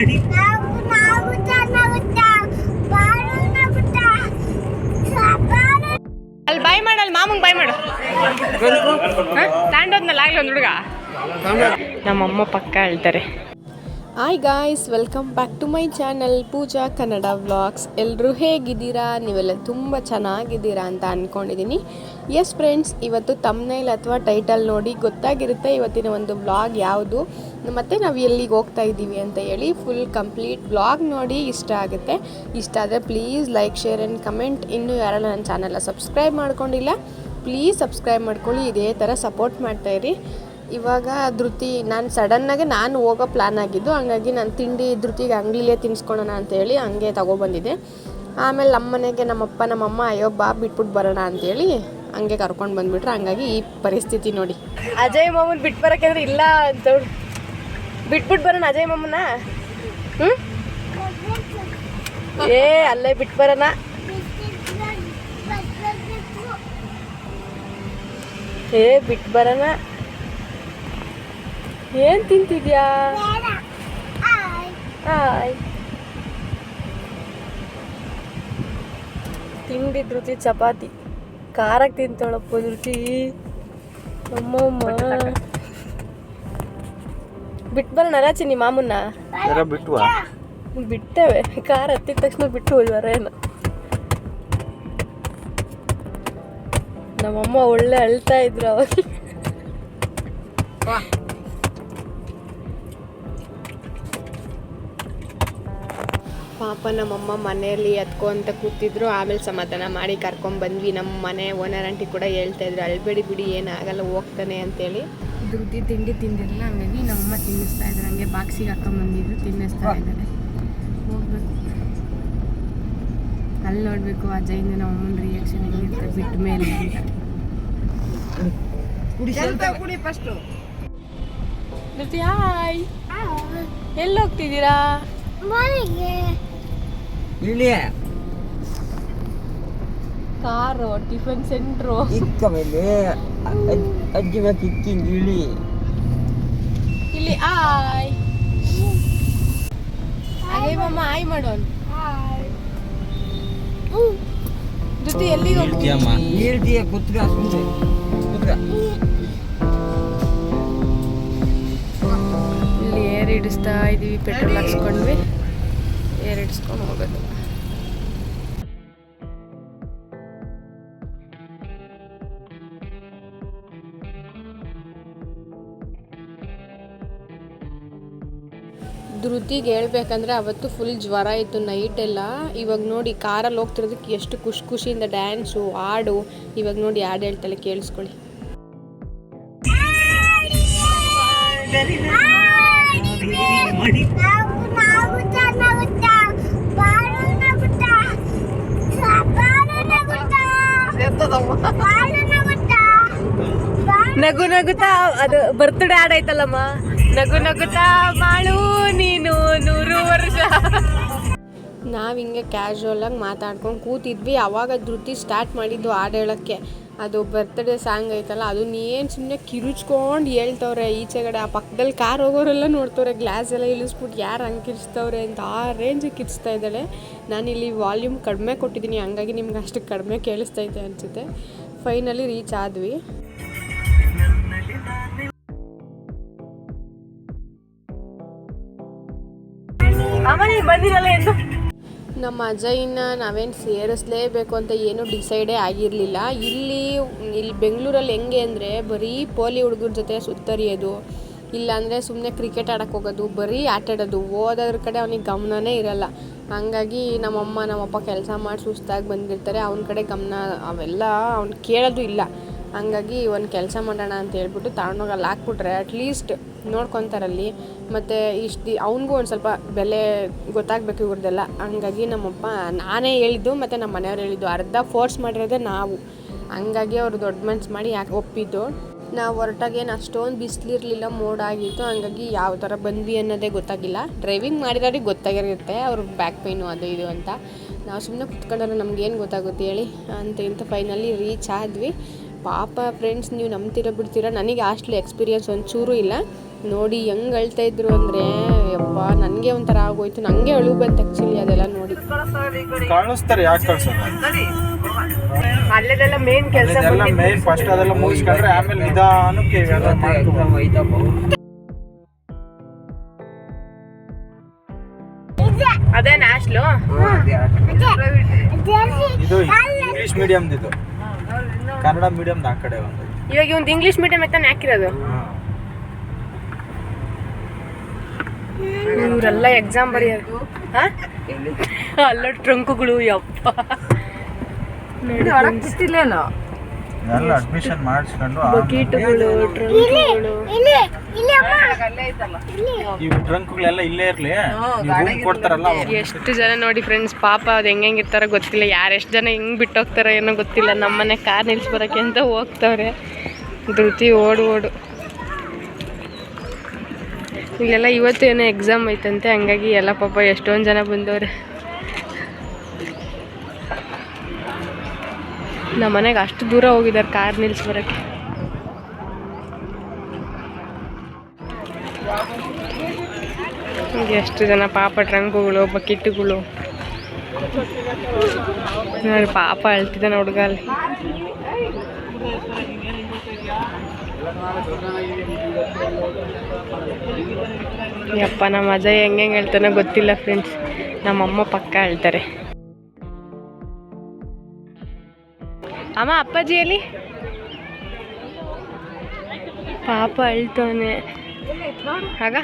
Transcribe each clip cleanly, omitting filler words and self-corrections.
ಅಲ್ಲಿ ಬಾಯ್ ಮಾಡಲ್ಲ ಮಾಮಂಗೆ ಬಾಯ್ ಮಾಡು ತಾಂಡೋದ್ನಲ್ಲ ಆಗ್ಲಿ ಒಂದು ಹುಡುಗ ನಮ್ಮಮ್ಮ ಪಕ್ಕ ಹೇಳ್ತಾರೆ. Hi guys, welcome back to my channel Pooja Kannada vlogs. ಎಲ್ಲರೂ ಹೇಗಿದ್ದೀರಾ? ನೀವೆಲ್ಲ ತುಂಬ ಚೆನ್ನಾಗಿದ್ದೀರಾ ಅಂತ ಅಂದ್ಕೊಂಡಿದ್ದೀನಿ. ಎಸ್ ಫ್ರೆಂಡ್ಸ್, ಇವತ್ತು ತಮ್ನೇಲ್ ಅಥವಾ ಟೈಟಲ್ ನೋಡಿ ಗೊತ್ತಾಗಿರುತ್ತೆ ಇವತ್ತಿನ ಒಂದು ವ್ಲಾಗ್ ಯಾವುದು ಮತ್ತು ನಾವು ಎಲ್ಲಿಗೆ ಹೋಗ್ತಾ ಇದ್ದೀವಿ ಅಂತ ಹೇಳಿ. ಫುಲ್ ಕಂಪ್ಲೀಟ್ ವ್ಲಾಗ್ ನೋಡಿ ಇಷ್ಟ ಆಗುತ್ತೆ. ಇಷ್ಟ ಆದರೆ please like, share and comment. ಇನ್ನೂ ಯಾರೆಲ್ಲ ನನ್ನ ಚಾನಲ್ನ ಸಬ್ಸ್ಕ್ರೈಬ್ ಮಾಡ್ಕೊಂಡಿಲ್ಲ ಪ್ಲೀಸ್ ಸಬ್ಸ್ಕ್ರೈಬ್ ಮಾಡ್ಕೊಳ್ಳಿ. ಇದೇ ಥರ ಸಪೋರ್ಟ್ ಮಾಡ್ತಾಯಿರಿ. ಇವಾಗ ಧೃತಿ ನಾನು ಸಡನ್ನಾಗಿ ನಾನು ಹೋಗೋ ಪ್ಲ್ಯಾನ್ ಆಗಿದ್ದು, ಹಂಗಾಗಿ ನಾನು ತಿಂಡಿ ಧೃತಿಗೆ ಅಂಗಡಿಲೇ ತಿನ್ನಿಸ್ಕೊಳ್ಳೋಣ ಅಂತೇಳಿ ಹಂಗೆ ತಗೊಬಂದಿದ್ದೆ. ಆಮೇಲೆ ನಮ್ಮ ಮನೆಗೆ ನಮ್ಮಪ್ಪ ನಮ್ಮಮ್ಮ ಅಯ್ಯೋ ಬಾ ಬಿಟ್ಬಿಟ್ಟು ಬರೋಣ ಅಂತೇಳಿ ಹಂಗೆ ಕರ್ಕೊಂಡು ಬಂದುಬಿಟ್ರೆ. ಹಂಗಾಗಿ ಈ ಪರಿಸ್ಥಿತಿ ನೋಡಿ. ಅಜಯ್ ಮಾಮೂನ್ ಬಿಟ್ಟು ಬರೋಕ್ಕಾದ್ರೆ ಇಲ್ಲ ಅಂತ ಬಿಟ್ಬಿಟ್ಟು ಬರೋಣ ಅಜಯ್ ಮಾಮನ. ಅಲ್ಲೇ ಬಿಟ್ಟು ಬರೋಣ. ಬಿಟ್ಟು ಬರೋಣ. ಏನ್ ತಿಂತಿದ್ಯಾ? ತಿಂಡಿ ಧೃತಿ ಚಪಾತಿ ಖಾರಕ್ಕೆ ತಿಂತಾಳಪ್ಪ ಧೃತಿ. ಅಮ್ಮಮ್ಮ ಬಿಟ್ಟು ಬರೋಣ ರಾಚಿ ನಿಮ್ಮ ಮಾಮನ್ನ. ಬಿಟ್ಟವೆ ಖಾರ ಹತ್ತಿದ ತಕ್ಷಣ ಬಿಟ್ಟು ಹೋದ್ವಾರ ಏನು. ನಮ್ಮಮ್ಮ ಒಳ್ಳೆ ಅಳ್ತಾ ಇದ್ರು ಅವಾಗ. ಪಾಪ ನಮ್ಮಮ್ಮ ಮನೆಯಲ್ಲಿ ಎತ್ಕೊಂತ ಕೂತಿದ್ರು. ಆಮೇಲೆ ಸಮಾಧಾನ ಮಾಡಿ ಕರ್ಕೊಂಡ್ಬಂದ್ವಿ. ನಮ್ಮ ಮನೆ ಓನರ್ ಆಂಟಿ ಕೂಡ ಹೇಳ್ತಾಯಿದ್ರು ಅಳ್ಬೇಡಿ ಬಿಡಿ ಏನಾಗಲ್ಲ ಹೋಗ್ತಾನೆ ಅಂತೇಳಿ. ಧೃತಿ ತಿಂಡಿ ತಿಂದಿರಲಿಲ್ಲ, ಹಂಗಾಗಿ ನಮ್ಮಮ್ಮ ತಿನ್ನಿಸ್ತಾ ಇದ್ರು. ಹಂಗೆ ಬಾಕ್ಸಿಗೆ ಹಾಕೊಂಬಂದಿದ್ರು ತಿನ್ನಿಸ್ತಾ ಇದ್ದಾರೆ. ಹೋಗ್ಬೇಕು ಅಲ್ಲಿ ನೋಡಬೇಕು ಅಜಯಿಂದ ನಮ್ಮಮ್ಮನ ರಿಯಾಕ್ಷನ್ ಹೆಂಗಿರುತ್ತೆ ಬಿಟ್ಟ ಮೇಲೆ ಅಂತ. ಧೃತಿ ಹಾಯ್, ಎಲ್ಲಿ ಹೋಗ್ತಿದ್ದೀರಾ? ಕಾರು ಟಿಫನ್ ಸೆಂಟ್ರು ಇಲ್ಲಿ. ಆಯ್ ಅಯ್ಯ ಮಮ್ಮ ಆಯ್ ಮಾಡೋಣ. ಧೃತಿ ಎಲ್ಲಿಗೆ ಹೋಗ್ತೀಯ? ಇಲ್ಲಿ ಏರ್ ಹಿಡಿಸ್ತಾ ಇದೀವಿ. ಪೆಟ್ರೋಲ್ ಹಾಕ್ಸ್ಕೊಂಡ್ವಿ, ಏರ್ ಹಿಡಿಸ್ಕೊಂಡು ಹೋಗೋದು. ಧೃತಿಗೆ ಹೇಳ್ಬೇಕಂದ್ರೆ ಅವತ್ತು ಫುಲ್ ಜ್ವರ ಇತ್ತು ನೈಟೆಲ್ಲ. ಇವಾಗ ನೋಡಿ ಕಾರಲ್ಲಿ ಹೋಗ್ತಿರೋದಕ್ಕೆ ಎಷ್ಟು ಖುಷಿಯಿಂದ ಡ್ಯಾನ್ಸು ಹಾಡು. ಇವಾಗ ನೋಡಿ ಹಾಡು ಹೇಳ್ತಾಳೆ, ಕೇಳಿಸ್ಕೊಳ್ಳಿ. ನಗು ನಗುತ್ತಾ ಅದು ಬರ್ತ್ಡೇ ಹಾಡಾಯ್ತಲ್ಲಮ್ಮ. ನಗು ನಗುತ್ತಾ ಮಾಡು ನೀನು 100 ವರ್ಷ. ನಾವು ಹಿಂಗೆ ಕ್ಯಾಶುವಲಾಗಿ ಮಾತಾಡ್ಕೊಂಡು ಕೂತಿದ್ವಿ. ಆವಾಗ ಧೃತಿ ಸ್ಟಾರ್ಟ್ ಮಾಡಿದ್ದು ಹಾಡು ಹೇಳೋಕ್ಕೆ. ಅದು ಬರ್ತ್ಡೇ ಸಾಂಗ್ ಐತಲ್ಲ, ಅದು ಏನು ಸುಮ್ಮನೆ ಕಿರುಚ್ಕೊಂಡು ಹೇಳ್ತವ್ರೆ ಈಚೆಗಡೆ. ಆ ಪಕ್ಕದಲ್ಲಿ ಕಾರ್ ಹೋಗೋರೆಲ್ಲ ನೋಡ್ತವ್ರೆ, ಗ್ಲಾಸ್ ಎಲ್ಲ ಇಳಿಸ್ಬಿಟ್ಟು ಯಾರು ಹಂಗೆ ಕಿರಿಸ್ತವ್ರೆ ಅಂತ ಆ ರೇಂಜಿಗೆ ಕಿರಿಸ್ತಾ ಇದ್ದಾಳೆ. ನಾನಿಲ್ಲಿ ವಾಲ್ಯೂಮ್ ಕಡಿಮೆ ಕೊಟ್ಟಿದ್ದೀನಿ, ಹಂಗಾಗಿ ನಿಮ್ಗೆ ಅಷ್ಟು ಕಡಿಮೆ ಕೇಳಿಸ್ತೈತೆ ಅನಿಸುತ್ತೆ. ಫೈನಲಿ ರೀಚ್ ಆದ್ವಿ. ಬಂದಿರಲ್ಲ ಎಂದು ನಮ್ಮ ಅಜಯ್ನ ನಾವೇನು ಸೇರಿಸ್ಲೇಬೇಕು ಅಂತ ಏನೂ ಡಿಸೈಡೇ ಆಗಿರಲಿಲ್ಲ. ಇಲ್ಲಿ ಬೆಂಗಳೂರಲ್ಲಿ ಹೆಂಗೆ ಅಂದರೆ ಬರೀ ಪೋಲಿ ಹುಡುಗರ ಜೊತೆ ಸುತ್ತರಿಯೋದು, ಇಲ್ಲಾಂದರೆ ಸುಮ್ಮನೆ ಕ್ರಿಕೆಟ್ ಆಡೋಕ್ಕೆ ಹೋಗೋದು, ಬರೀ ಆಟಾಡೋದು, ಓದೋದ್ರ ಕಡೆ ಅವನಿಗೆ ಗಮನನೇ ಇರಲ್ಲ. ಹಂಗಾಗಿ ನಮ್ಮಪ್ಪ ಕೆಲಸ ಮಾಡಿ ಸುಸ್ತಾಗಿ ಬಂದಿರ್ತಾರೆ, ಅವನ ಕಡೆ ಗಮನ ಅವೆಲ್ಲ ಅವ್ನು ಕೇಳೋದು ಇಲ್ಲ. ಹಂಗಾಗಿ ಒಂದು ಕೆಲಸ ಮಾಡೋಣ ಅಂತ ಹೇಳ್ಬಿಟ್ಟು ತಗೊಂಡೋಗಿ ಅಲ್ಲಿ ಹಾಕ್ಬಿಟ್ರೆ ಅಟ್ಲೀಸ್ಟ್ ನೋಡ್ಕೊತಾರಲ್ಲಿ. ಮತ್ತು ಅವನಿಗೂ ಒಂದು ಸ್ವಲ್ಪ ಬೆಲೆ ಗೊತ್ತಾಗಬೇಕು ಇವ್ರದ್ದೆಲ್ಲ. ಹಂಗಾಗಿ ನಮ್ಮಪ್ಪ ನಾನೇ ಹೇಳಿದ್ದು ಮತ್ತು ನಮ್ಮ ಮನೆಯವ್ರು ಹೇಳಿದ್ದು, ಅರ್ಧ ಫೋರ್ಸ್ ಮಾಡಿರೋದೇ ನಾವು. ಹಂಗಾಗಿ ಅವರು ದೊಡ್ಡ ಮನ್ಸು ಮಾಡಿ ಯಾಕೆ ಒಪ್ಪಿದ್ದು. ನಾವು ಹೊರಟಾಗೇನು ಅಷ್ಟೊಂದು ಬಿಸಿಲಿರಲಿಲ್ಲ, ಮೋಡಾಗಿತ್ತು. ಹಂಗಾಗಿ ಯಾವ ಥರ ಬಂದ್ವಿ ಅನ್ನೋದೇ ಗೊತ್ತಾಗಿಲ್ಲ. ಡ್ರೈವಿಂಗ್ ಮಾಡಿರೋರಿಗೆ ಗೊತ್ತಾಗಿರುತ್ತೆ ಅವ್ರ ಬ್ಯಾಕ್ ಪೇನು ಅದು ಇದು ಅಂತ. ನಾವು ಸುಮ್ಮನೆ ಕುತ್ಕೊಂಡ್ರೆ ನಮ್ಗೇನು ಗೊತ್ತಾಗುತ್ತೆ ಹೇಳಿ ಅಂತ ಫೈನಲಿ ರೀಚ್ ಆದ್ವಿ. ಪಾಪ ಫ್ರೆಂಡ್ಸ್, ನೀವು ನಂಬ್ತೀರ ಬಿಡ್ತೀರ, ನನಗೆ ಹಾಸ್ಟ್ಲ್ ಎಕ್ಸ್ಪೀರಿಯನ್ಸ್ ಒಂಚೂರು ಇಲ್ಲ. ನೋಡಿ ಹೆಂಗೆ ಅಳ್ತಾ ಇದ್ರು ಅಂದರೆ ಯಪ್ಪ ನನಗೆ ಒಂಥರ ಆಗೋಯ್ತು. ನನಗೆ ಅಳು ಬಂತು ಆ್ಯಕ್ಚುಲಿ ಅದೆಲ್ಲ ನೋಡಿ. ಕಳಿಸ್ತಾರೆ, ಯಾಕೆ ಕಳ್ಸೋದು? ಅಲ್ಲೆಲ್ಲ ಮೇನ್ ಕೆಲಸ ಮೇನ್ ಫಸ್ಟ್ ಅದೆಲ್ಲ ಮುಗಿಸ್ಕೊಂಡ್ರೆ ಆಮೇಲೆ ನಿಧಾನಕ್ಕೆ ಇವೆಲ್ಲ ಮಾಡ್ಕೊಂಡು ಅದೇ ನ್ಯಾಷನಲ್ ಇದು ಇಂಗ್ಲಿಷ್ ಮೀಡಿಯಮ್ದು, ಇದು ಕನ್ನಡ ಮೀಡಿಯಮ್ದು ಆ ಕಡೆ ಒಂದು. ಇವಾಗ ಒಂದು ಇಂಗ್ಲಿಷ್ ಮೀಡಿಯಂ ಎತ್ತಾನೆ ಹಾಕಿರೋದು. ಇವರೆಲ್ಲ ಎಕ್ಸಾಮ್ ಬರೆಯೋದು. ಅಲ್ಲ ಟ್ರಂಕುಗಳು ಯಪ್ಪ ಎಲ್ಲ ಅಡ್ಮಿಷನ್ ಮಾಡಿಸ್ಕೊಂಡು ಬಕೀಟುಗಳು, ಟ್ರಂಕುಗಳು. ಈ ಟ್ರಂಕ್ಗಳೆಲ್ಲ ಇಲ್ಲೇ ಇರಲಿ, ಕೊಡ್ತಾರಲ್ಲ. ಎಷ್ಟು ಜನ ನೋಡಿ ಫ್ರೆಂಡ್ಸ್, ಪಾಪ ಅದು ಹೆಂಗಿರ್ತಾರೋ ಗೊತ್ತಿಲ್ಲ. ಎಷ್ಟು ಜನ ಹೆಂಗೆ ಬಿಟ್ಟೋಗ್ತಾರೋ ಏನೋ ಗೊತ್ತಿಲ್ಲ. ನಮ್ಮನೆ ಕಾರ್ ನಿಲ್ಸ್ಬರೋಕ್ಕೆ ಅಂತ ಹೋಗ್ತವ್ರೆ. ಧೃತಿ ಓಡು. ಇಲ್ಲೆಲ್ಲ ಇವತ್ತು ಏನೋ ಎಕ್ಸಾಮ್ ಐತಂತೆ, ಹಂಗಾಗಿ ಎಲ್ಲ ಪಾಪ ಎಷ್ಟೊಂದು ಜನ ಬಂದವ್ರೆ. ನಮ್ಮ ಮನೆಗೆ ಅಷ್ಟು ದೂರ ಹೋಗಿದ್ದಾರೆ ಕಾರ್ ನಿಲ್ಸ್ಬರೋಕ್ಕೆ. ಎಷ್ಟು ಜನ ಪಾಪ ಟ್ರಂಕುಗಳು, ಬಕೆಟುಗಳು ನೋಡಿ. ಪಾಪ ಅಳ್ತಿದ್ದಾನೆ ಹುಡುಗ ಅಲ್ಲಿ. ಯಪ್ಪ ನಮ್ಮ ಅಜಯ್ ಹೆಂಗೆ ಹೇಳ್ತಾನೋ ಗೊತ್ತಿಲ್ಲ ಫ್ರೆಂಡ್ಸ್. ನಮ್ಮಮ್ಮ ಪಕ್ಕ ಹೇಳ್ತಾರೆ. ಅಮ್ಮ ಅಪ್ಪಾಜಿಯಲ್ಲಿ ಪಾಪ ಅಳ್ತವನೆ. ಆಗ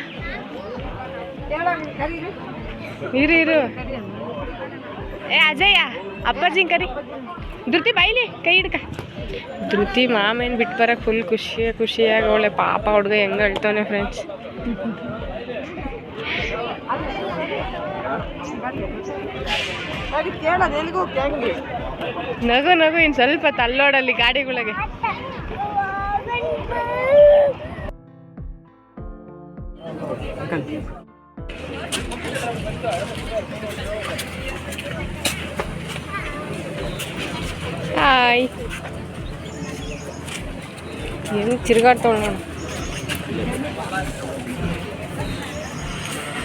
ಇರು ಏ ಅಜಯ್ಯ, ಅಪ್ಪಾಜಿ ಕರಿ. ಧೃತಿ ಬಾಯಿಲಿ ಕೈ ಹಿಡ್ಕ. ಧೃತಿ ಮಾಮೇನು ಬಿಟ್ಟು ಬರೋಕೆ ಫುಲ್ ಖುಷಿಯಾಗಿ ಅವಳೆ. ಪಾಪ ಹುಡುಗ ಹೆಂಗೆ ಅಳ್ತವನೆ ಫ್ರೆಂಡ್ಸ್. ನಗು ಇನ್ನು ಸ್ವಲ್ಪ ತಲ್ಲೋಡಲ್ಲಿ ಗಾಡಿಗಳಿಗೆ. ಹಾಯ್, ಹೆಂಗೆ ತಿರ್ಗಾಡ್ತಾವಳು ನೋಡು.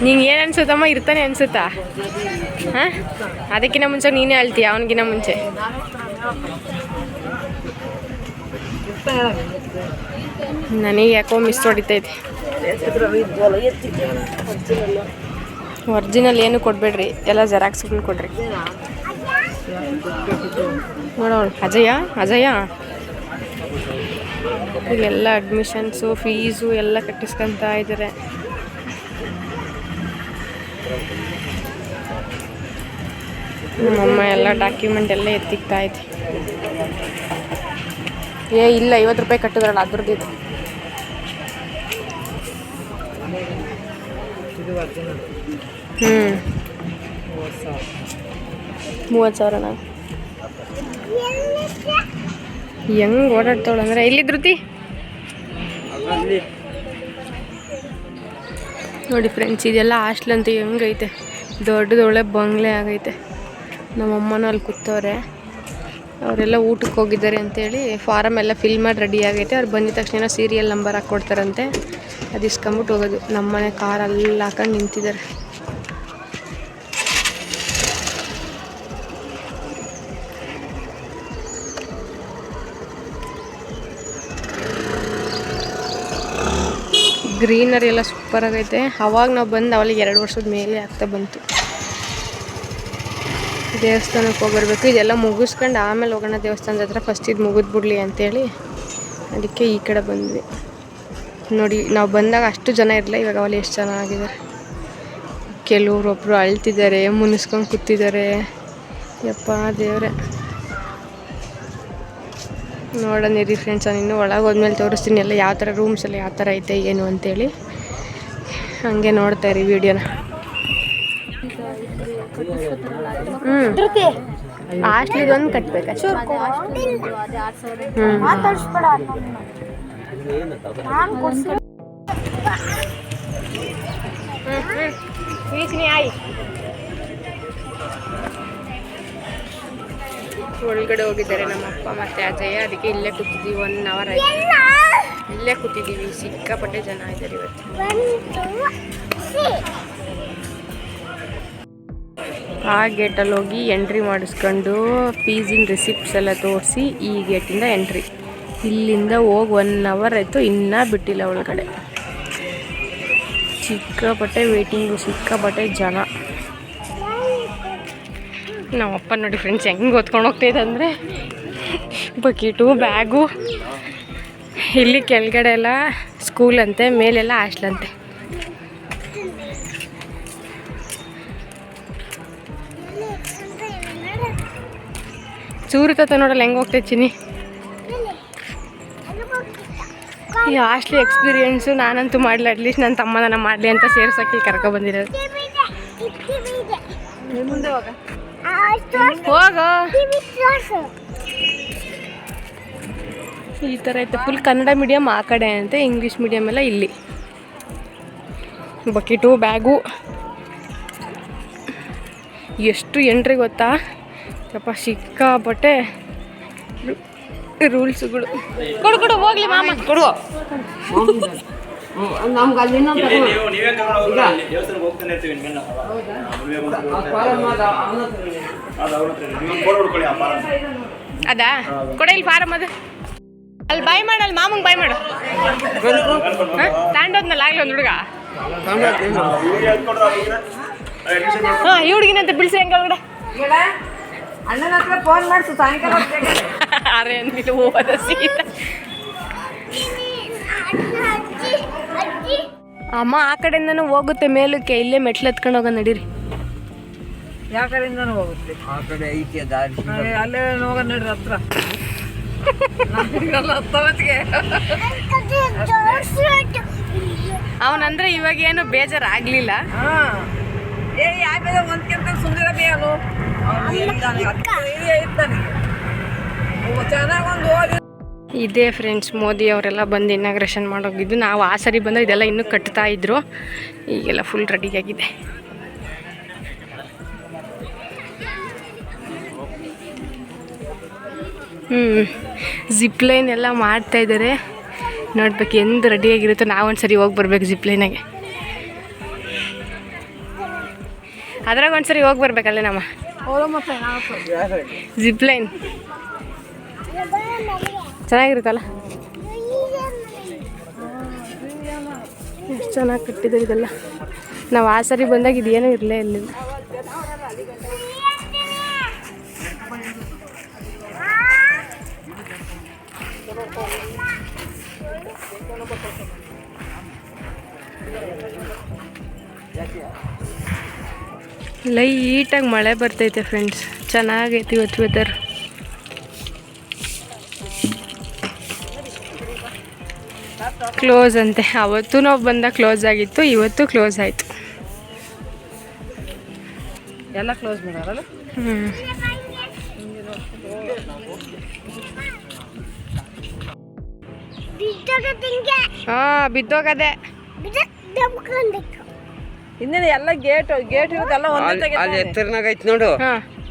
ನಿಂಗೆ ಏನು ಅನ್ಸುತ್ತಮ್ಮ? ಇರ್ತಾನೆ ಅನ್ಸುತ್ತಾ? ಹಾಂ, ಅದಕ್ಕಿಂತ ಮುಂಚೆ ನೀನೇ ಅಳ್ತೀಯ ಅವನಿಗಿನ್ನ ಮುಂಚೆ. ನನಗೆ ಯಾಕೋ ಮಿಸ್ ಹೊಡಿತೈತಿ. ಒರಿಜಿನಲ್ ಏನು ಕೊಡಬೇಡ್ರಿ, ಎಲ್ಲ ಜೆರಾಕ್ಸ್ಗಳು ಕೊಡ್ರಿ. ನೋಡೋಳು ಅಜಯ ಇಲ್ಲೆಲ್ಲ ಅಡ್ಮಿಷನ್ಸು, ಫೀಸು ಎಲ್ಲ ಕಟ್ಟಿಸ್ಕೊತಾ ಇದ್ದಾರೆ. ನಮ್ಮಮ್ಮ ಎಲ್ಲ ಡಾಕ್ಯುಮೆಂಟ್ ಎಲ್ಲ ಎತ್ತಿಕ್ತಾ ಐತಿ. ಇಲ್ಲ 50 ರೂಪಾಯಿ ಕಟ್ಟಿದ್ರಲ್ಲ ಅದ್ರದ್ದು ಇದು. ಹ್ಞೂ 30,000 ನಾನು ಹೆಂಗೆ ಓಡಾಡ್ತಾವಳು ಅಂದರೆ. ಇಲ್ಲಿ ಧೃತಿ ನೋಡಿ ಫ್ರೆಂಡ್ಸ್, ಇದೆಲ್ಲ ಹಾಸ್ಟೆಲ್ ಅಂತ ಹೆಂಗೈತೆ. ದೊಡ್ಡದೊಳ್ಳೆ ಬಂಗ್ಲೆ ಆಗೈತೆ. ನಮ್ಮಮ್ಮನೂ ಅಲ್ಲಿ ಕೂತವ್ರೆ. ಅವರೆಲ್ಲ ಊಟಕ್ಕೆ ಹೋಗಿದ್ದಾರೆ ಅಂತೇಳಿ ಫಾರಮ್ ಎಲ್ಲ ಫಿಲ್ ಮಾಡಿ ರೆಡಿ ಆಗೈತೆ. ಅವ್ರು ಬಂದಿದ ತಕ್ಷಣ ಸೀರಿಯಲ್ ನಂಬರ್ ಹಾಕ್ಕೊಡ್ತಾರಂತೆ, ಅದು ಇಸ್ಕೊಂಬಿಟ್ಟು ಹೋಗೋದು. ನಮ್ಮನೆ ಕಾರಲ್ಲಿ ಹಾಕೊಂಡು ನಿಂತಿದ್ದಾರೆ. ಗ್ರೀನರಿ ಎಲ್ಲ ಸೂಪರ್ ಆಗೈತೆ. ಅವಾಗ ನಾವು ಬಂದು ಅವಳಿಗೆ 2 ವರ್ಷದ ಮೇಲೆ ಆಗ್ತಾ ಬಂತು. ದೇವಸ್ಥಾನಕ್ಕೆ ಹೋಗಿರ್ಬೇಕು. ಇದೆಲ್ಲ ಮುಗಿಸ್ಕೊಂಡು ಆಮೇಲೆ ಹೋಗೋಣ ದೇವಸ್ಥಾನದ ಹತ್ರ. ಫಸ್ಟ್ ಇದು ಮುಗಿದ್ಬಿಡ್ಲಿ ಅಂತೇಳಿ ಅದಕ್ಕೆ ಈ ಕಡೆ ಬಂದ್ವಿ. ನೋಡಿ, ನಾವು ಬಂದಾಗ ಅಷ್ಟು ಜನ ಇರಲಿಲ್ಲ, ಇವಾಗ ಅವಲ್ಲಿ ಎಷ್ಟು ಜನ ಆಗಿದ್ದಾರೆ. ಕೆಲವ್ರೊಬ್ಬರು ಅಳ್ತಿದ್ದಾರೆ, ಮುನಿಸ್ಕೊಂಡು ಕೂತಿದ್ದಾರೆ. ಯಪ್ಪ ದೇವರೇ, ನೋಡೋಣಿರಿ ಫ್ರೆಂಡ್ಸ್. ನಾನು ಇನ್ನೂ ಒಳಗೆ ಹೋದ್ಮೇಲೆ ತೋರಿಸ್ತೀನಿ ಎಲ್ಲ ಯಾವ ಥರ ರೂಮ್ಸ್ ಎಲ್ಲ ಯಾವ ಥರ ಐತೆ ಏನು ಅಂತೇಳಿ. ಹಾಗೆ ನೋಡ್ತಾ ಇರಿ ವಿಡಿಯೋನ. ಹಾಸ್ಟ್ಲಿಗೆ ಒಂದು ಕಟ್ಬೇಕು. ಒಳಗಡೆ ಹೋಗಿದ್ದಾರೆ ನಮ್ಮ ಅಪ್ಪ ಮತ್ತು ಅಜಯ. ಅದಕ್ಕೆ ಇಲ್ಲೇ ಕೂತಿದ್ದೀವಿ 1 ಅವರ್ ಆಯ್ತು. ಇಲ್ಲೇ ಕೂತಿದ್ದೀವಿ, ಸಿಕ್ಕಾಪಟ್ಟೆ ಜನ ಇದ್ದಾರೆ ಇವತ್ತು. ಆ ಗೇಟಲ್ಲಿ ಹೋಗಿ ಎಂಟ್ರಿ ಮಾಡಿಸ್ಕೊಂಡು ಫೀಸಿನ ರಿಸಿಪ್ಟ್ಸ್ ಎಲ್ಲ ತೋರಿಸಿ ಈ ಗೇಟಿಂದ ಎಂಟ್ರಿ. ಇಲ್ಲಿಂದ ಹೋಗಿ 1 ಅವರ್ ಆಯಿತು, ಇನ್ನೂ ಬಿಟ್ಟಿಲ್ಲ ಒಳಗಡೆ. ಸಿಕ್ಕಾಪಟ್ಟೆ ವೇಟಿಂಗು, ಸಿಕ್ಕಾಪಟ್ಟೆ ಜನ. ನಮ್ಮಪ್ಪ ನೋಡಿ ಫ್ರೆಂಡ್ಸ್ ಹೆಂಗೆ ಹೊತ್ಕೊಂಡು ಹೋಗ್ತಾಯಿದೆ ಅಂದರೆ ಬಕೀಟು ಬ್ಯಾಗು. ಇಲ್ಲಿ ಕೆಳಗಡೆ ಎಲ್ಲ ಸ್ಕೂಲ್ ಅಂತೆ, ಮೇಲೆಲ್ಲ ಹಾಸ್ಟೆಲ್ ಅಂತೆ. ಚೂರು ತತ್ತ ನೋಡಲ್ಲ ಹೆಂಗೆ ಹೋಗ್ತೈತೆ ಚಿನ್ನಿ. ಈ ಹಾಸ್ಟ್ಲಿ ಎಕ್ಸ್ಪೀರಿಯೆನ್ಸು ನಾನಂತೂ ಮಾಡಲಿ, ಅಟ್ಲೀಸ್ಟ್ ನನ್ನ ತಮ್ಮ ನನ್ನ ಮಾಡಲಿ ಅಂತ ಸೇರ್ಸೋಕ್ಕೆ ಕರ್ಕೊಬಂದಿರೋದು. ಹೋಗೋ ಈ ಥರ ಐತೆ. ಫುಲ್ ಕನ್ನಡ ಮೀಡಿಯಮ್ ಆ ಕಡೆ ಅಂತೆ, ಇಂಗ್ಲೀಷ್ ಮೀಡಿಯಮ್ ಎಲ್ಲ ಇಲ್ಲಿ. ಬಕೆಟು ಬ್ಯಾಗು ಎಷ್ಟು ಎಂಟ್ರಿ ಗೊತ್ತಾ ಯಪ್ಪ, ಸಿಕ್ಕಾಪಟ್ಟೆ ರೂಲ್ಸ್ಗಳು. ಕೊಡು ಹೋಗ್ಲಿ ಮಾಮ, ಕೊಡು. ನಮ್ಗೆ ಅಲ್ಲಿ ಅದಾ ಕೊಡ, ಇಲ್ಲಿ ಫಾರಮ್ ಅದು ಅಲ್ಲಿ ಬಾಯ್ ಮಾಡಲ್ಲ, ಮಾಮಂಗೆ ಬಾಯ್ ಮಾಡು. ತಾಂಡೋದ್ನಲ್ಲ ಆಗ್ಲಿ ಒಂದು ಹುಡುಗ. ಹಾಂ ಈ ಹುಡುಗಿನಂತ ಬಿಡಿಸಿ ಹೆಂಗೆ ಒಳಗಡೆ ಅಣ್ಣನ ಹತ್ರ ಫೋನ್ ಮಾಡಿಸು ಸಾಯಂಕಾಲ. ಅರೆ ಅಂದಿಲ್ಲ ಹೋದ ಸೀತಾ. ಅಮ್ಮ ಆ ಕಡೆಯಿಂದನೂ ಹೋಗುತ್ತೆ ಮೇಲಕ್ಕೆ, ಇಲ್ಲೇ ಮೆಟ್ಲು ಹತ್ಕೊಂಡು ಹೋಗೋಣ ನಡೀರಿ. ಯಾವ ಕಡೆಯಿಂದನೂ ಹೋಗುತ್ತೆ, ಆ ಕಡೆ ಐತೆ ದಾರಿ, ಅಲ್ಲೇ ಹೋಗೋಣ ನಡ್ರಿ ಹತ್ರ. ಅವನಂದ್ರೆ ಇವಾಗ ಏನು ಬೇಜಾರಾಗಲಿಲ್ಲ. ಒಂದ್ಕಿಂತ ಸುಂದರ ಬೇನು ಚೆನ್ನಾಗೊಂದು. ಇದೇ ಫ್ರೆಂಡ್ಸ್ ಮೋದಿ ಅವರೆಲ್ಲ ಬಂದು ಇನಾಗ್ರೇಷನ್ ಮಾಡೋಗಿದ್ದು. ನಾವು ಆ ಸರಿ ಬಂದರೆ ಇದೆಲ್ಲ ಇನ್ನೂ ಕಟ್ತಾ ಇದ್ರು, ಈಗೆಲ್ಲ ಫುಲ್ ರೆಡಿಯಾಗಿದೆ. ಜಿಪ್ಲೈನ್ ಎಲ್ಲ ಮಾಡ್ತಾಯಿದ್ದಾರೆ, ನೋಡ್ಬೇಕು ಎಂದು ರೆಡಿಯಾಗಿರುತ್ತೋ. ನಾವೊಂದು ಸರಿ ಹೋಗಿ ಬರ್ಬೇಕು ಜಿಪ್ಲೈನಾಗೆ. ಅದ್ರಾಗ ಒಂದು ಸರಿ ಹೋಗಿ ಬರ್ಬೇಕಲ್ಲೇ ನಮ್ಮ ಜಿಪ್ಲೈನ್. ಚೆನ್ನಾಗಿರುತ್ತಲ್ಲ, ಎಷ್ಟು ಚೆನ್ನಾಗಿ ಕಟ್ಟಿದ್ದಾರೆ ಇದೆಲ್ಲ. ನಾವು ಆ ಸರಿ ಬಂದಾಗ ಇದೇನೂ ಇರಲೇ ಇರಲಿಲ್ಲ. ಲೈಟಾಗಿ ಮಳೆ ಬರ್ತೈತೆ ಫ್ರೆಂಡ್ಸ್, ಚೆನ್ನಾಗೈತಿ ಇವತ್ತು ವೆದರ್. ಕ್ಲೋಸ್ ಅಂತೆ, ಅವತ್ತು ನಾವು ಬಂದಾಗ ಕ್ಲೋಸ್ ಆಗಿತ್ತು, ಇವತ್ತು ಕ್ಲೋಸ್ ಆಯಿತು. ಎಲ್ಲ ಕ್ಲೋಸ್ ಮಾಡೋರಲ್ಲ. ಹಾಂ ಬಿದ್ದೋಗದೆ. ಇನ್ನೇನು ಎಲ್ಲ ಗೇಟ್ ಇರೋದೆಲ್ಲ ಒಂದೇ. ಅಲ್ಲಿ ಎತ್ತರನಾಗ ಐತಿ ನೋಡು,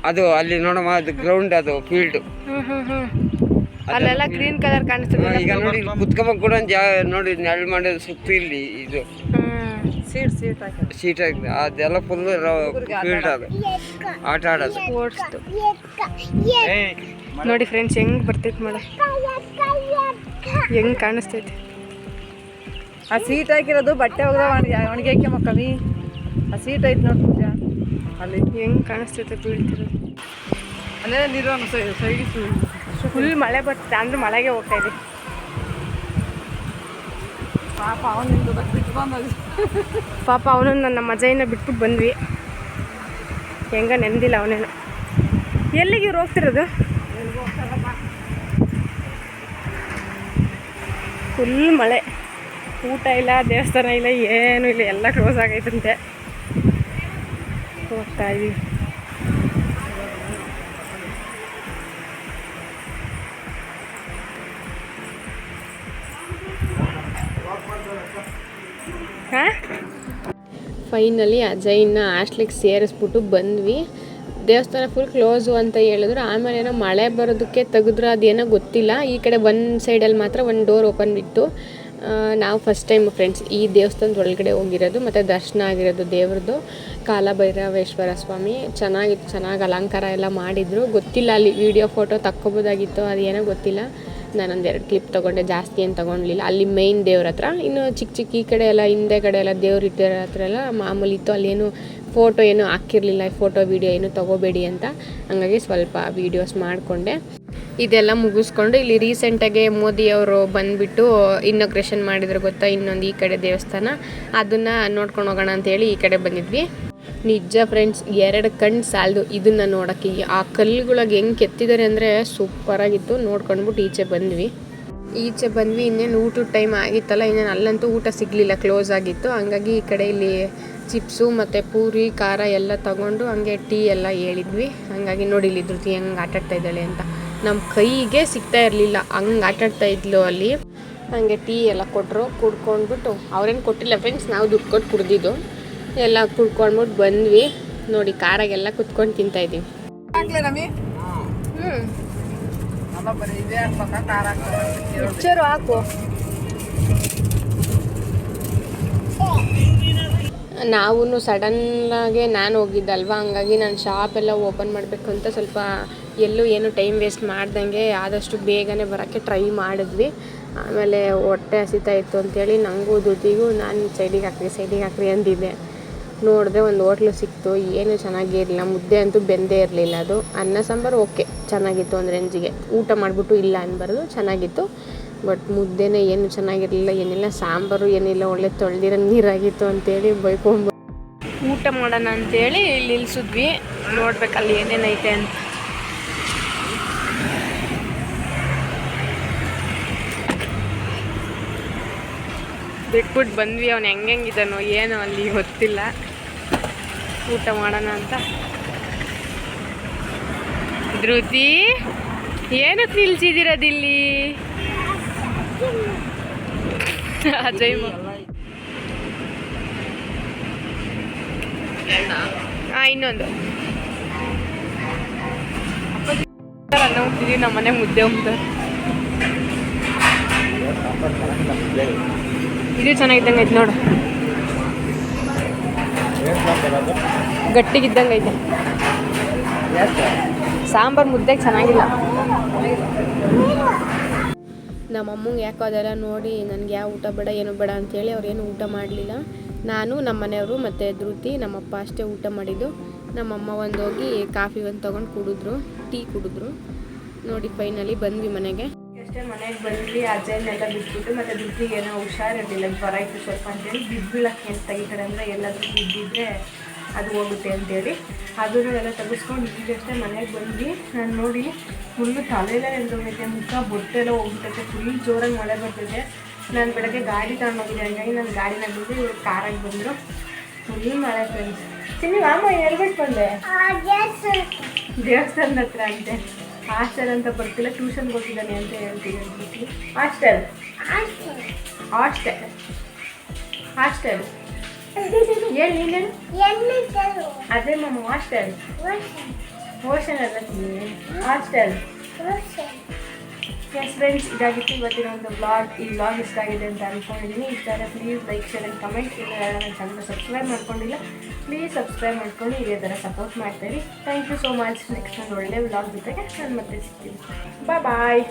ಅದು ಅಲ್ಲಿ ನೋಡಮ್ಮ, ಅದು ಗ್ರೌಂಡ್, ಅದು ಫೀಲ್ಡ್. ಅಲ್ಲೆಲ್ಲ ಗ್ರೀನ್ ಕಲರ್ ಕಾಣಿಸ್ತದೆ. ಈಗ ನೋಡಿ ಕುತ್ಕೋಬೇಕು ಕೂಡ ನೋಡಿ, ನೆರಳು ಮಾಡೋದು ಸುತ್ತು ಇಲ್ಲಿ ಇದು ಸೀಟ್ ಆಗಿದೆ. ಅದೆಲ್ಲ ಫುಲ್ ಫೀಲ್ಡ್, ಅದು ಆಟ ಆಡೋದು, ಸ್ಪೋರ್ಟ್ಸ್ದು. ನೋಡಿ ಫ್ರೆಂಡ್ಸ್ ಹೆಂಗೆ ಬರ್ತೈತೆ ಮಳೆ, ಹೆಂಗೆ ಕಾಣಿಸ್ತೈತೆ. ಆ ಸೀಟ್ ಹಾಕಿರೋದು ಬಟ್ಟೆ ಒಣಗಿ ಮಕ್ಕವಿ. ಆ ಸೀಟ್ ಐತೆ ನೋಡಿ ಪೂಜಾ, ಅಲ್ಲಿ ಹೆಂಗೆ ಕಾಣಿಸ್ತೈತೆ ಬೀಳ್ತಿರೋದು. ಅಲ್ಲೇ ನೀರು ಸೈಡ್ ಫುಲ್ ಮಳೆ ಬರ್ತದೆ ಅಂದ್ರೆ ಮಳೆಗೆ ಹೋಗ್ತಾ ಇದ್ದೀವಿ. ಪಾಪ ಅವನಿಂದ ಬಿಟ್ಟು ಬಂದ. ಪಾಪ ಅವನು ನನ್ನ ಮಜೆಯನ್ನು ಬಿಟ್ಬಿಟ್ಟು ಬಂದ್ವಿ. ಹೆಂಗ ನೆಂದಿಲ್ಲ ಅವನೇನು. ಎಲ್ಲಿಗೆ ಇವ್ರು ಹೋಗ್ತಿರೋದು? ಫುಲ್ ಮಳೆ, ಊಟ ಇಲ್ಲ, ದೇವಸ್ಥಾನ ಇಲ್ಲ, ಏನೂ ಇಲ್ಲ, ಎಲ್ಲ ಕ್ಲೋಸ್ ಆಗೈತಂತೆ. ಹೋಗ್ತಾ ಇದೀವಿ. ಹಾಂ ಫೈನಲಿ ಅಜಯ್ನ ಹಾಸ್ಟ್ಲಿಗೆ ಸೇರಿಸ್ಬಿಟ್ಟು ಬಂದ್ವಿ. ದೇವಸ್ಥಾನ ಫುಲ್ ಕ್ಲೋಸು ಅಂತ ಹೇಳಿದ್ರು. ಆಮೇಲೆ ಏನೋ ಮಳೆ ಬರೋದಕ್ಕೆ ತೆಗೆದ್ರು, ಅದೇನೋ ಗೊತ್ತಿಲ್ಲ. ಈ ಕಡೆ ಒಂದು ಸೈಡಲ್ಲಿ ಮಾತ್ರ ಒಂದು ಡೋರ್ ಓಪನ್ ಇತ್ತು. ನಾವು ಫಸ್ಟ್ ಟೈಮ್ ಫ್ರೆಂಡ್ಸ್ ಈ ದೇವಸ್ಥಾನದ ಒಳಗಡೆ ಹೋಗಿರೋದು ಮತ್ತು ದರ್ಶನ ಆಗಿರೋದು ದೇವ್ರದ್ದು. ಕಾಲಭೈರವೇಶ್ವರ ಸ್ವಾಮಿ ಚೆನ್ನಾಗಿತ್ತು, ಚೆನ್ನಾಗಿ ಅಲಂಕಾರ ಎಲ್ಲ ಮಾಡಿದರು. ಗೊತ್ತಿಲ್ಲ ಅಲ್ಲಿ ವೀಡಿಯೋ ಫೋಟೋ ತಕ್ಕೊಬೋದಾಗಿತ್ತು, ಅದೇನೋ ಗೊತ್ತಿಲ್ಲ. ನಾನೊಂದೆರಡು ಕ್ಲಿಪ್ ತೊಗೊಂಡೆ, ಜಾಸ್ತಿ ಏನು ತೊಗೊಳ್ಲಿಲ್ಲ. ಅಲ್ಲಿ ಮೇಯ್ನ್ ದೇವ್ರ ಹತ್ರ, ಇನ್ನು ಚಿಕ್ಕ ಚಿಕ್ಕ ಈ ಕಡೆ ಎಲ್ಲ ಹಿಂದೆ ಕಡೆ ಎಲ್ಲ ದೇವ್ರು ಇಟ್ಟಿರೋ ಹತ್ರ ಎಲ್ಲ ಮಾಮೂಲಿ ಇತ್ತು. ಅಲ್ಲೇನು ಫೋಟೋ ಏನೂ ಹಾಕಿರಲಿಲ್ಲ, ಫೋಟೋ ವೀಡಿಯೋ ಏನೂ ತೊಗೋಬೇಡಿ ಅಂತ. ಹಂಗಾಗಿ ಸ್ವಲ್ಪ ವೀಡಿಯೋಸ್ ಮಾಡಿಕೊಂಡೆ. ಇದೆಲ್ಲ ಮುಗಿಸ್ಕೊಂಡು ಇಲ್ಲಿ ರೀಸೆಂಟಾಗೆ ಮೋದಿಯವರು ಬಂದುಬಿಟ್ಟು ಇನಾಗ್ರೇಷನ್ ಮಾಡಿದ್ರು ಗೊತ್ತಾ, ಇನ್ನೊಂದು ಈ ಕಡೆ ದೇವಸ್ಥಾನ, ಅದನ್ನು ನೋಡ್ಕೊಂಡು ಹೋಗೋಣ ಅಂತೇಳಿ ಈ ಕಡೆ ಬಂದಿದ್ವಿ. ನಿಜ ಫ್ರೆಂಡ್ಸ್, 2 ಕಣ್ಣು ಸಾಲದು ಇದನ್ನು ನೋಡೋಕ್ಕೆ. ಆ ಕಲ್ಲುಗಳಿಗೆ ಹೆಂಗೆ ಕೆತ್ತಿದ್ದಾರೆ ಅಂದರೆ ಸೂಪರಾಗಿತ್ತು. ನೋಡ್ಕೊಂಡ್ಬಿಟ್ಟು ಈಚೆ ಬಂದ್ವಿ. ಇನ್ನೇನು ಊಟದ ಟೈಮ್ ಆಗಿತ್ತಲ್ಲ, ಇನ್ನೇನು ಅಲ್ಲಂತೂ ಊಟ ಸಿಗಲಿಲ್ಲ, ಕ್ಲೋಸ್ ಆಗಿತ್ತು. ಹಂಗಾಗಿ ಈ ಕಡೆ ಇಲ್ಲಿ ಚಿಪ್ಸು ಮತ್ತು ಪೂರಿ ಖಾರ ಎಲ್ಲ ತೊಗೊಂಡು ಹಂಗೆ ಟೀ ಎಲ್ಲ ಹೇಳಿದ್ವಿ. ಹಂಗಾಗಿ ನೋಡಿಲ್ಲಿ ಧೃತಿ ಹೆಂಗೆ ಆಟಾಡ್ತಾ ಇದ್ದಾಳೆ ಅಂತ. ನಮ್ಮ ಕೈಗೆ ಸಿಗ್ತಾ ಇರಲಿಲ್ಲ, ಹಂಗೆ ಆಟಾಡ್ತಾ ಇದ್ಲು ಅಲ್ಲಿ. ಹಾಗೆ ಟೀ ಎಲ್ಲ ಕೊಟ್ಟರು, ಕುಡ್ಕೊಂಡ್ಬಿಟ್ಟು ಅವ್ರೇನು ಕೊಟ್ಟಿಲ್ಲ ಫ್ರೆಂಡ್ಸ್, ನಾವು ದುಡ್ಡು ಕೊಟ್ಟು ಕುಡ್ದಿದ್ದು. ಎಲ್ಲ ಕುಡ್ಕೊಂಡ್ಬಿಟ್ಟು ಬಂದ್ವಿ. ನೋಡಿ ಕಾರಾಗೆಲ್ಲ ಕುತ್ಕೊಂಡು ತಿಂತಾಯಿದ್ದೀವಿ. ಮಿಕ್ಚರು ಹಾಕು. ನಾವು ಸಡನ್ನಾಗೆ ನಾನು ಹೋಗಿದ್ದಲ್ವ, ಹಂಗಾಗಿ ನಾನು ಶಾಪೆಲ್ಲ ಓಪನ್ ಮಾಡಬೇಕು ಅಂತ ಸ್ವಲ್ಪ ಎಲ್ಲೂ ಏನು ಟೈಮ್ ವೇಸ್ಟ್ ಮಾಡ್ದಂಗೆ ಆದಷ್ಟು ಬೇಗನೆ ಬರೋಕ್ಕೆ ಟ್ರೈ ಮಾಡಿದ್ವಿ. ಆಮೇಲೆ ಹೊಟ್ಟೆ ಹಸಿತಾ ಇತ್ತು ಅಂತೇಳಿ ನನಗೂ ದುಡ್ಡಿಗೂ ನಾನು ಸೈಡಿಗೆ ಹಾಕ್ರಿ ಅಂದಿದ್ದೆ. ನೋಡಿದ್ರೆ ಒಂದು ಹೋಟ್ಲು ಸಿಕ್ತು, ಏನು ಚೆನ್ನಾಗಿರಲಿಲ್ಲ. ಮುದ್ದೆ ಅಂತೂ ಬೆಂದೇ ಇರಲಿಲ್ಲ. ಅದು ಅನ್ನ ಸಾಂಬಾರು ಓಕೆ ಚೆನ್ನಾಗಿತ್ತು, ಒಂದು ರೇಂಜಿಗೆ. ಊಟ ಮಾಡಿಬಿಟ್ಟು ಇಲ್ಲ ಅನ್ಬಾರ್ದು, ಚೆನ್ನಾಗಿತ್ತು. ಬಟ್ ಮುದ್ದೆನೇ ಏನು ಚೆನ್ನಾಗಿರಲಿಲ್ಲ, ಏನಿಲ್ಲ. ಸಾಂಬಾರು ಏನಿಲ್ಲ, ಒಳ್ಳೆ ತೊಳೆದಿರೋ ನೀರಾಗಿತ್ತು ಅಂತೇಳಿ ಬೈಕೊಂಬ ಊಟ ಮಾಡೋಣ ಅಂತೇಳಿ ಇಲ್ಲಿ ನಿಲ್ಸಿದ್ವಿ. ನೋಡ್ಬೇಕಲ್ಲಿ ಏನೇನೈತೆ ಅಂತ. ಬಿಟ್ಬಿಟ್ಟು ಬಂದ್ವಿ. ಅವ್ನು ಹೆಂಗಿದ್ದಾನೋ ಏನೋ ಅಲ್ಲಿ ಗೊತ್ತಿಲ್ಲ. ಊಟ ಮಾಡೋಣ ಅಂತ. ಧೃತಿ ಏನಕ್ಕೆ ನಿಲ್ಸಿದ್ದೀರದಿಲ್ಲಿ? ಅಜಯ್ ಇನ್ನೊಂದು ಅನ್ನ ಹೋಗ್ತಿದ್ದೀವಿ. ನಮ್ಮ ಮನೆ ಮುದ್ದೆ ಹೋಗ್ತಾರೆ. ಇದು ಚೆನ್ನಾಗಿದ್ದಂಗೆ ಐತೆ ನೋಡು, ಗಟ್ಟಿಗಿದ್ದಂಗೆ ಐತೆ. ಸಾಂಬಾರು ಮುದ್ದೆಗೆ ಚೆನ್ನಾಗಿಲ್ಲ. ನಮ್ಮಮ್ಮಂಗೆ ಯಾಕೋ ಅದೆಲ್ಲ ನೋಡಿ ನನಗೆ ಯಾವ ಊಟ ಬೇಡ ಏನು ಬೇಡ ಅಂತೇಳಿ ಅವ್ರೇನು ಊಟ ಮಾಡಲಿಲ್ಲ. ನಾನು ನಮ್ಮ ಮನೆಯವರು ಮತ್ತು ಧೃತಿ ನಮ್ಮಪ್ಪ ಅಷ್ಟೇ ಊಟ ಮಾಡಿದ್ದು. ನಮ್ಮಮ್ಮ ಒಂದು ಹೋಗಿ ಕಾಫಿ ಒಂದು ತೊಗೊಂಡು ಕುಡಿದ್ರು, ಟೀ ಕುಡಿದ್ರು. ನೋಡಿ ಫೈನಲಿ ಬಂದ್ವಿ ಮನೆಗೆ. ಅಷ್ಟೇ ಮನೆಗೆ ಬಂದ್ವಿ. ಅಜ್ಜನೆಲ್ಲ ಬಿಟ್ಬಿಟ್ಟು ಮತ್ತು ಧೃತಿಗೆ ಏನೋ ಹುಷಾರಿರಲಿಲ್ಲ, ಜ್ವರ ಇತ್ತು ಸ್ವಲ್ಪ ಅಂತೇಳಿ ಬಿದ್ದುಬೀಳಕ್ಕೆ ಅಂತ ಈ ಕಡೆ ಅಂದರೆ ಎಲ್ಲಾದರೂ ಬಿದ್ದಿದ್ರೆ ಅದು ಹೋಗುತ್ತೆ ಅಂತೇಳಿ ಅದನ್ನು ಎಲ್ಲ ತೆಗೆಸ್ಕೊಂಡು ಈಗಷ್ಟೇ ಮನೆಗೆ ಬಂದ್ವಿ. ನಾನು ನೋಡಿ ಫುಲ್ಲು ತಲೆಯೆಲ್ಲ ಎಲ್ದೋಗೈತೆ, ಮುಖ ಬೊಟ್ಟೆಲ್ಲ ಹೋಗ್ಬಿಟ್ಟೈತೆ, ಫುಲ್ ಜೋರಾಗಿ ಮಳೆ ಬರ್ತಿದೆ. ನಾನು ಬೆಳಗ್ಗೆ ಗಾಡಿ ತಗೊಂಡೋಗಿದ್ದೆ, ಹಂಗಾಗಿ ನಾನು ಗಾಡಿನ ಬಿದ್ದು ಇವ್ರು ಕಾರಾಗಿ ಬಂದರು. ಫುಲ್ ಮಳೆ ಫ್ರೆಂಡ್ಸ್. ಚಿನ್ನಿ ಮಾಮ ಹೇಳ್ಬಿಟ್ಟು ಬಂದೆ ದೇವಸ್ಥಾನದ ಹತ್ರ ಅಂತೆ. ಹಾಸ್ಟೆಲ್ ಅಂತ ಬರ್ತಿಲ್ಲ, ಟ್ಯೂಷನ್ಗೆ ಹೋಗಿದ್ದಾನೆ ಅಂತ ಹೇಳ್ತೀನಿ. ಹಾಸ್ಟೆಲ್ ಹೇಳಿ ನೀನೇನು? ಅದೇ ಮಾಮ ಹಾಸ್ಟೆಲ್, ಓಷನ್ ಅಲ್ಲ ಹಾಸ್ಟೆಲ್. ಎಸ್ ಫ್ರೆಂಡ್ಸ್, ಇದಾಗಿತ್ತು ಇವತ್ತಿನ ಒಂದು ಬ್ಲಾಗ್. ಈ ಬ್ಲಾಗ್ ಇಷ್ಟ ಆಗಿದೆ ಅಂತ ಅಂದ್ಕೊಂಡಿದ್ದೀನಿ. ಇಷ್ಟ ಆದರೆ please like, share and comment. ಇಲ್ಲ ನನ್ನ ಚಾನಲ್ ಸಬ್ಸ್ಕ್ರೈಬ್ ಮಾಡ್ಕೊಂಡಿಲ್ಲ, ಪ್ಲೀಸ್ ಸಬ್ಸ್ಕ್ರೈಬ್ ಮಾಡ್ಕೊಂಡು ಇದೇ ಥರ ಸಪೋರ್ಟ್ ಮಾಡ್ತೀರಿ. Thank you so much. Next ಒಂದು ಒಳ್ಳೆ ಬ್ಲಾಗ್ ಜೊತೆಗೆ ನಾನು ಮತ್ತೆ ಸಿಗ್ತೀನಿ. ಬಾಯ್.